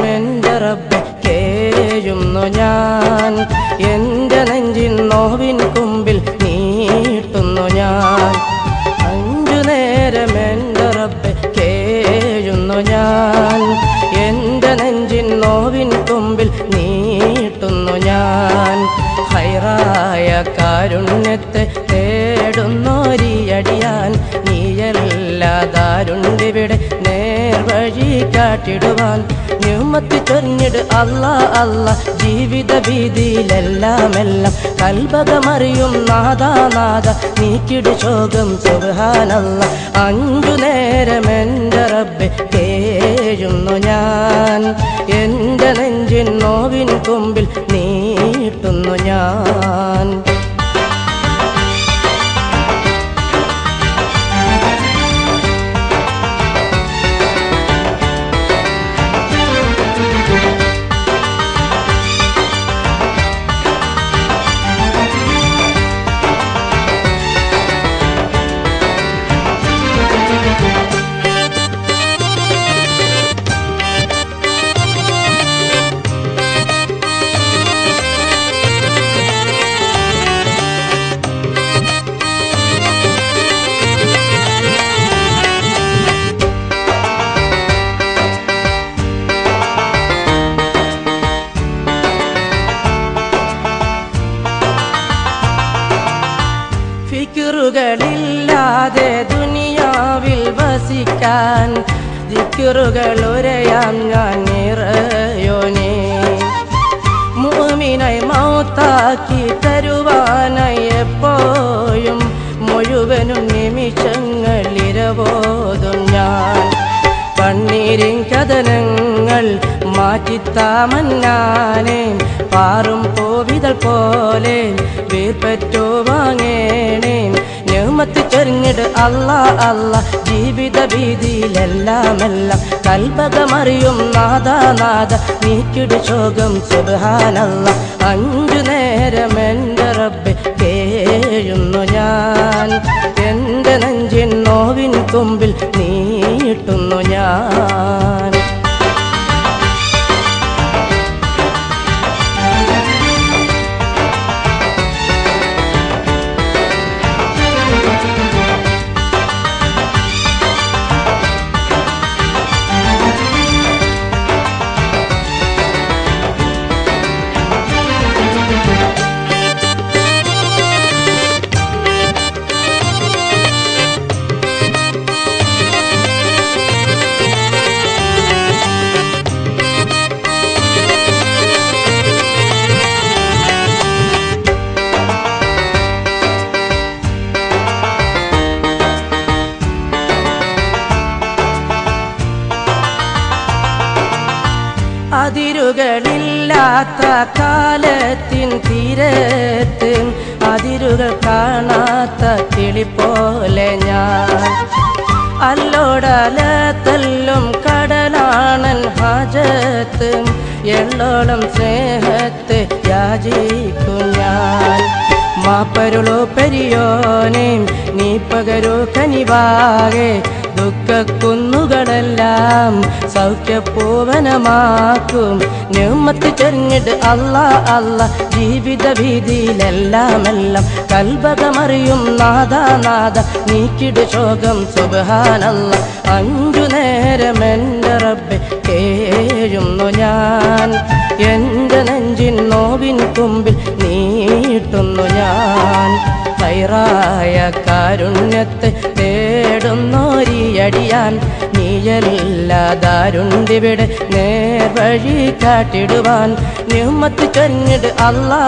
നേരമെൻ്റെ റബ്ബേ കേഴുന്നു ഞാൻ, എൻ്റെ നെഞ്ചിൻ നോവിൻ കുമ്പിൽ നീട്ടുന്നു ഞാൻ. 5 നേരമെൻ്റെ റബ്ബേ കേഴുന്നു ഞാൻ, എൻ്റെ നെഞ്ചിൻ നോവിൻ കുമ്പിൽ നീട്ടുന്നു ഞാൻ. ഹൈറായ കാരുണ്യത്തെ തേടുന്നോരിയടിയാൻ, നീയല്ലാതാരുണ്ടിവിടെ നേർവഴി കാട്ടിടുവാൻ. നിഅ്മത്ത് ചൊരിഞ്ഞിട് അല്ലാ അല്ലാ ജീവിത വീതിയിലെല്ലാമെല്ലാം, കൽബകമറിയും നാദാ നാദ നീക്കിട് ശോകം സുബ്ഹാനല്ലാ. 5 നേരമെൻ്റെ റബ്ബേ കേഴുന്നു ഞാൻ, എൻ്റെ നെഞ്ചിൻ നോവിൻ കുമ്പിൽ നീട്ടുന്നു ഞാൻ. ദിക്റുകളില്ലാതെ ദുനിയാവിൽ വസിക്കാൻ, ദിക്റുകൾ ഉരയാം ഞാൻ നിറയോനേ. മുഅ്മിനായി മൗത്താക്കി തരുവാനായി എപ്പോഴും മുഴുവനും നിമിഷങ്ങൾ ഇരവോതും ഞാൻ. കണ്ണീരിൻ കഥനങ്ങൾ മാറ്റിത്താമന്നാനേ, പാറും പോവിതൾ പോലെ വീർപ്പറ്റോ വാങ്ങേണേ. നിഅ്മത്ത് ചൊരിഞ്ഞിട് അല്ലാ അല്ലാ ജീവിത വീതിയിലെല്ലാമെല്ലാം, കൽബകമറിയും നാദാ നാദ നീക്കിട് ശോകം സുബ്ഹാനല്ലാ. 5 നേരമെൻ്റെ റബ്ബേ കേഴുന്നു ഞാൻ, എൻ്റെ നെഞ്ചിൻ നോവിൻ കുമ്പിൽ നീട്ടുന്നു ഞാൻ. അതിരുകളില്ലാത്ത കാലത്തിൻ തീരത്ത്, അതിരുകൾ കാണാത്ത കിളി പോലെ ഞാൻ. അല്ലോടലത്തല്ലും കടലാണൻ ഹാജത്ത്, എള്ളോളം സ്നേഹത്തെ യാചിക്കും ഞാൻ. മാപ്പരുളോ പെരിയോനെ നീ പകരോ കനിവാകെ, ദുഃഖക്കുന്നുകളെല്ലാം സൗഖ്യപൂവനമാക്കും. നിഅ്മത്ത് ചൊരിഞ്ഞിട് അല്ലാ അല്ലാ ജീവിത വീതിയിലെല്ലാമെല്ലാം, കൽബകമറിയും നാദാ നാദ നീക്കിട് ശോകം സുബ്ഹാനല്ലാ. 5 നേരമെൻ്റെ റബ്ബേ കേഴുന്നു ഞാൻ, എൻ്റെ നെഞ്ചിൻ നോവിൻ കുമ്പിൽ നീട്ടുന്നു ഞാൻ. ഹൈറായ കാരുണ്യത്തെ തേടുന്നോരിയടിയാൻ, നീയല്ലാതാരുണ്ടിവിടെ നേർവഴി കാട്ടിടുവാൻ. നിഅ്മത്ത് ചൊരിഞ്ഞിട് അല്ലാ